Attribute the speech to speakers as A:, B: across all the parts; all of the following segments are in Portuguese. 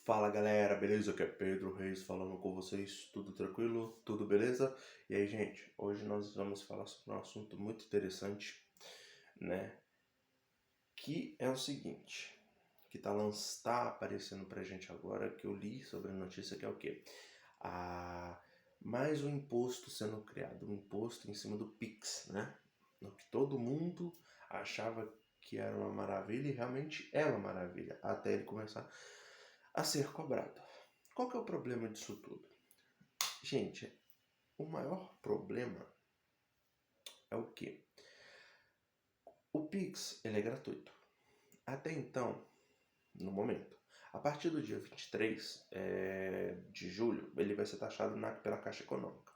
A: Fala galera, beleza? Aqui é Pedro Reis falando com vocês, tudo tranquilo? Tudo beleza? E aí, gente, hoje nós vamos falar sobre um assunto muito interessante, né? Que é o seguinte, que tá aparecendo pra gente agora, que eu li sobre a notícia, que é o quê? Ah, mais um imposto sendo criado, um imposto em cima do Pix, né? O que todo mundo achava que era uma maravilha e realmente é uma maravilha, até ele começar a ser cobrado. Qual que é o problema disso tudo? Gente, o maior problema é o que? O Pix, ele é gratuito. Até então, no momento. A partir do dia 23 de julho, ele vai ser taxado pela Caixa Econômica.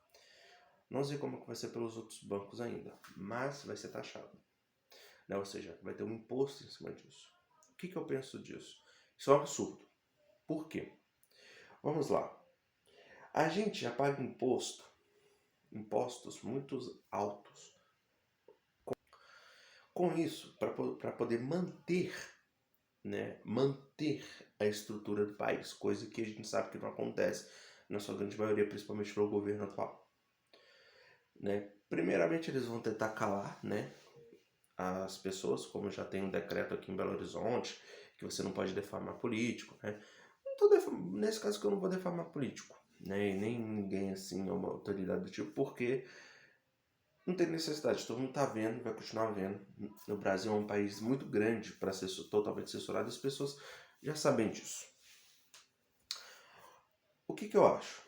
A: Não sei como que vai ser pelos outros bancos ainda, mas vai ser taxado. Né? Ou seja, vai ter um imposto em cima disso. O que eu penso disso? Isso é um absurdo. Por quê? Vamos lá. A gente já paga impostos muito altos. Com isso, para poder manter, né, manter a estrutura do país, coisa que a gente sabe que não acontece na sua grande maioria, principalmente pelo governo atual. Né? Primeiramente, eles vão tentar calar, né, as pessoas, como já tem um decreto aqui em Belo Horizonte, que você não pode defamar político. Né? Nesse caso que eu não vou defamar político, né, e nem ninguém assim, é uma autoridade do tipo, porque não tem necessidade, todo mundo está vendo, vai continuar vendo. O Brasil é um país muito grande para ser totalmente censurado, as pessoas já sabem disso. O que eu acho?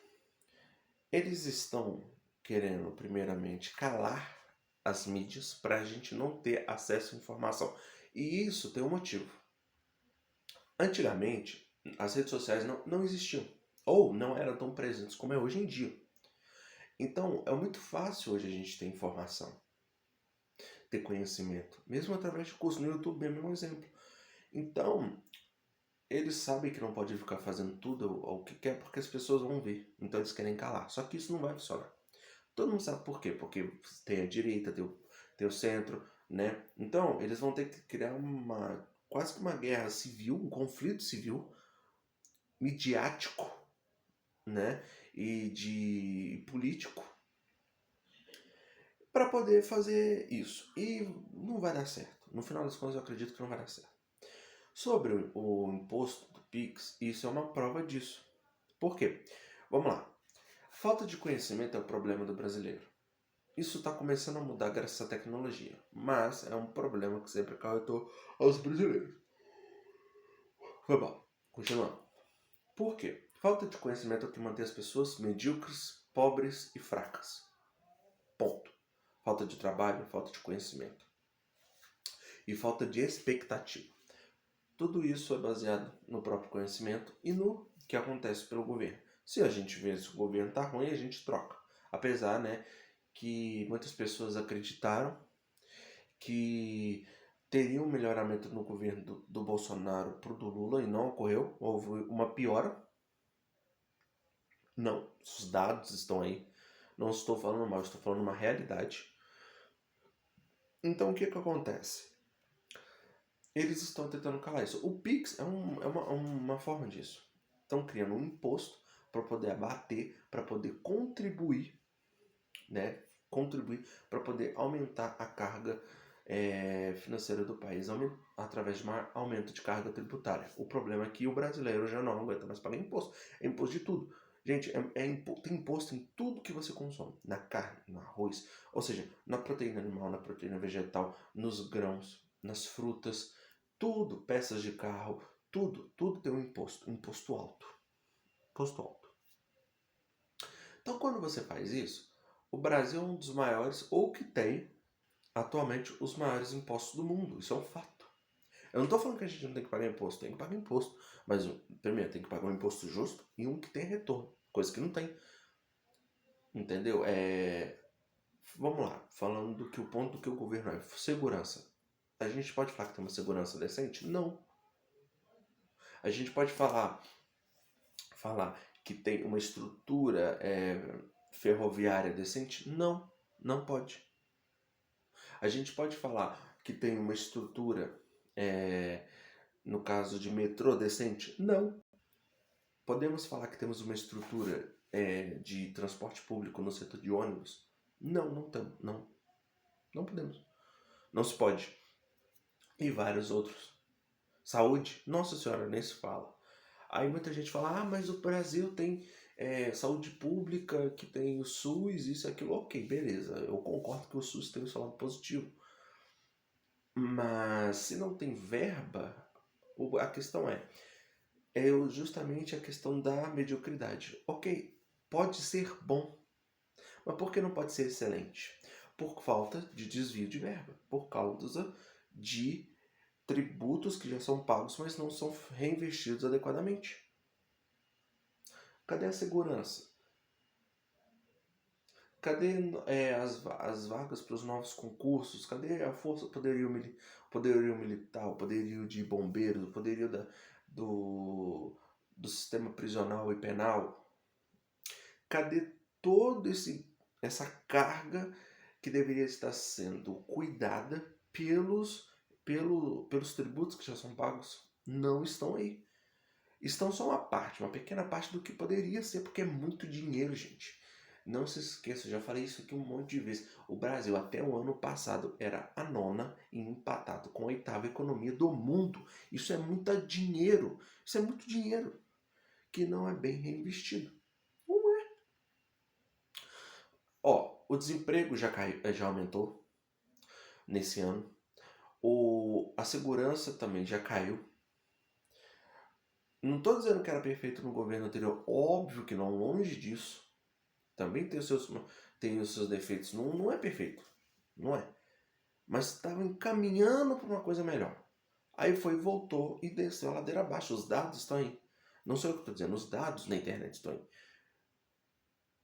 A: Eles estão querendo, primeiramente, calar as mídias para a gente não ter acesso à informação. E isso tem um motivo. Antigamente, as redes sociais não existiam, ou não eram tão presentes como é hoje em dia. Então, é muito fácil hoje a gente ter informação, ter conhecimento, mesmo através de curso no YouTube, é o mesmo exemplo. Então, eles sabem que não pode ficar fazendo tudo o que quer porque as pessoas vão ver. Então eles querem calar. Só que isso não vai funcionar. Todo mundo sabe por quê. Porque tem a direita, tem o centro, né? Então eles vão ter que criar quase que uma guerra civil, um conflito civil, midiático, né? E de político para poder fazer isso. E não vai dar certo. No final das contas eu acredito que não vai dar certo. Sobre o imposto do Pix, isso é uma prova disso. Por quê? Vamos lá. Falta de conhecimento é o problema do brasileiro. Isso está começando a mudar graças à tecnologia, mas é um problema que sempre acarretou aos brasileiros. Foi bom. Continuando. Por quê? Falta de conhecimento é o que mantém as pessoas medíocres, pobres e fracas. Ponto. Falta de trabalho, falta de conhecimento. E falta de expectativa. Tudo isso é baseado no próprio conhecimento e no que acontece pelo governo. Se a gente vê se o governo está ruim, a gente troca. Apesar, né, que muitas pessoas acreditaram que teria um melhoramento no governo do Bolsonaro para o do Lula e não ocorreu. Houve uma piora. Não, os dados estão aí. Não estou falando mal, estou falando uma realidade. Então o que acontece? Eles estão tentando calar isso. O Pix é uma forma disso. Estão criando um imposto para poder abater, para poder contribuir, né? Contribuir para poder aumentar a carga financeira do país através de um aumento de carga tributária. O problema é que o brasileiro já não aguenta mais pagar imposto. É imposto de tudo. Gente, tem imposto em tudo que você consome. Na carne, no arroz, ou seja, na proteína animal, na proteína vegetal, nos grãos, nas frutas, tudo, peças de carro, tudo tem um imposto alto. Imposto alto. Então, quando você faz isso, o Brasil é um dos maiores, ou que tem atualmente os maiores impostos do mundo. Isso é um fato. Eu não estou falando que a gente não tem que pagar imposto, tem que pagar imposto. Mas, primeiro, tem que pagar um imposto justo e um que tem retorno, coisa que não tem. Entendeu? Vamos lá, falando do que o ponto do que o governo é segurança. A gente pode falar que tem uma segurança decente? Não. A gente pode falar que tem uma estrutura ferroviária decente? Não, não pode. A gente pode falar que tem uma estrutura, no caso de metrô, decente? Não. Podemos falar que temos uma estrutura de transporte público no setor de ônibus? Não, não temos. Não, não podemos. Não se pode. E vários outros. Saúde? Nossa senhora, nem se fala. Aí muita gente fala, mas o Brasil tem saúde pública, que tem o SUS, isso e aquilo. Ok, beleza. Eu concordo que o SUS tem o seu lado positivo. Mas se não tem verba, a questão é justamente a questão da mediocridade. Ok, pode ser bom, mas por que não pode ser excelente? Por falta de desvio de verba, por causa de tributos que já são pagos, mas não são reinvestidos adequadamente. Cadê a segurança? Cadê as vagas para os novos concursos? Cadê a força, poderio militar, o poderio de bombeiros, o poderio do sistema prisional e penal? Cadê toda essa carga que deveria estar sendo cuidada pelos tributos que já são pagos? Não estão aí. Estão só uma pequena parte do que poderia ser, porque é muito dinheiro, gente. Não se esqueça, eu já falei isso aqui um monte de vezes. O Brasil, até o ano passado, era a 9ª e empatado com a 8ª economia do mundo. Isso é muito dinheiro. Isso é muito dinheiro que não é bem reinvestido. Não é. O desemprego já aumentou nesse ano. A segurança também já caiu. Não estou dizendo que era perfeito no governo anterior. Óbvio que não, longe disso. Também tem os seus defeitos. Não é perfeito. Não é. Mas estava encaminhando para uma coisa melhor. Aí voltou e desceu a ladeira abaixo. Os dados estão aí. Não sou eu que estou dizendo, os dados na internet estão aí.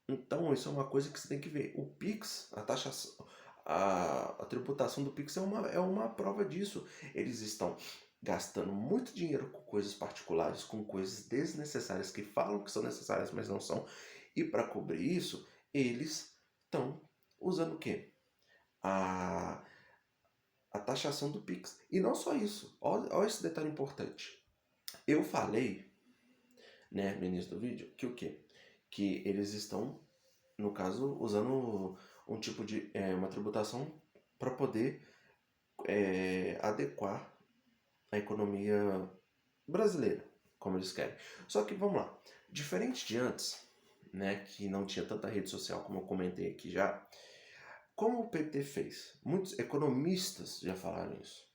A: Então isso é uma coisa que você tem que ver. O Pix, a taxação, a tributação do Pix é uma prova disso. Eles estão gastando muito dinheiro com coisas particulares, com coisas desnecessárias que falam que são necessárias, mas não são. E para cobrir isso, eles estão usando o quê? A taxação do Pix. E não só isso. Olha esse detalhe importante. Eu falei, né, no início do vídeo, que o quê? Que eles estão, no caso, usando um tipo de uma tributação para poder adequar a economia brasileira, como eles querem. Só que vamos lá, diferente de antes, né, que não tinha tanta rede social como eu comentei aqui já, como o PT fez? Muitos economistas já falaram isso.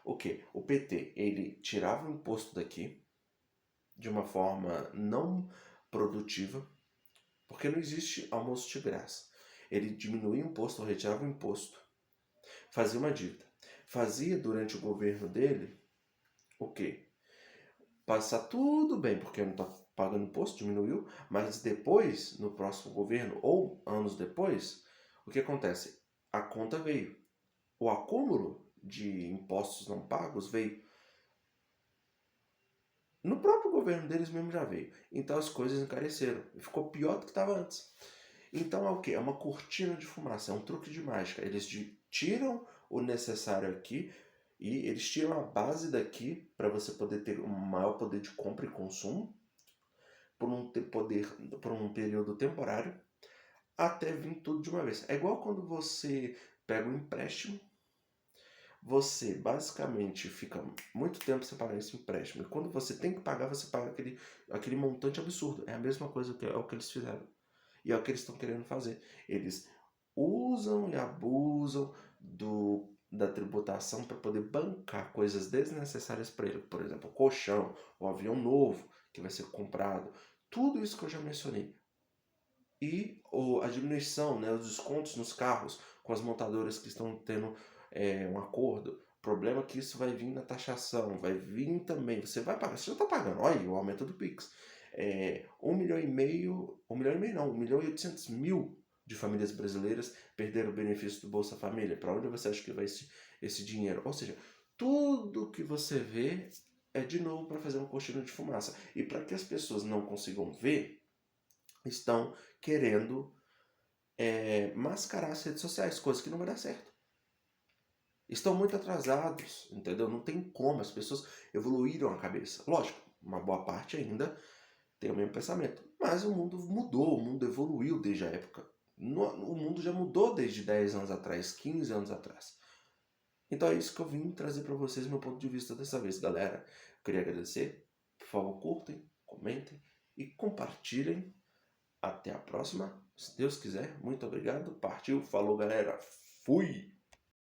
A: O que? O PT, ele tirava o imposto daqui de uma forma não produtiva, porque não existe almoço de graça. Ele diminuía o imposto, ou retirava o imposto, fazia uma dívida. Fazia durante o governo dele o quê? Passar tudo bem, porque não está pagando imposto, diminuiu, mas depois, no próximo governo, ou anos depois, o que acontece? A conta veio. O acúmulo de impostos não pagos veio. No próprio governo deles mesmo já veio. Então as coisas encareceram. Ficou pior do que estava antes. Então é o que? É uma cortina de fumaça, é um truque de mágica. Eles tiram o necessário aqui e eles tiram a base daqui para você poder ter um maior poder de compra e consumo por um período temporário até vir tudo de uma vez. É igual quando você pega um empréstimo, você basicamente fica muito tempo sem pagar esse empréstimo. E quando você tem que pagar, você paga aquele montante absurdo. É a mesma coisa que é o que eles fizeram. E é o que eles estão querendo fazer. Eles usam e abusam da tributação para poder bancar coisas desnecessárias para ele. Por exemplo, o colchão, o avião novo que vai ser comprado. Tudo isso que eu já mencionei. E a diminuição, né, os descontos nos carros com as montadoras que estão tendo um acordo. Problema que isso vai vir na taxação, vai vir também. Você vai pagar, você já está pagando. Olha o aumento do Pix. 1,5 milhão não, 1.800.000 de famílias brasileiras perderam o benefício do Bolsa Família. Para onde você acha que vai esse dinheiro? Ou seja, tudo que você vê é de novo para fazer uma cortina de fumaça. E para que as pessoas não consigam ver, estão querendo mascarar as redes sociais, coisa que não vai dar certo. Estão muito atrasados, entendeu? Não tem como, as pessoas evoluíram a cabeça. Lógico, uma boa parte ainda tem o mesmo pensamento. Mas o mundo mudou, o mundo evoluiu desde a época. O mundo já mudou desde 10 anos atrás, 15 anos atrás. Então é isso que eu vim trazer para vocês, meu ponto de vista dessa vez, galera. Eu queria agradecer. Por favor, curtem, comentem e compartilhem. Até a próxima, se Deus quiser. Muito obrigado. Partiu, falou, galera. Fui!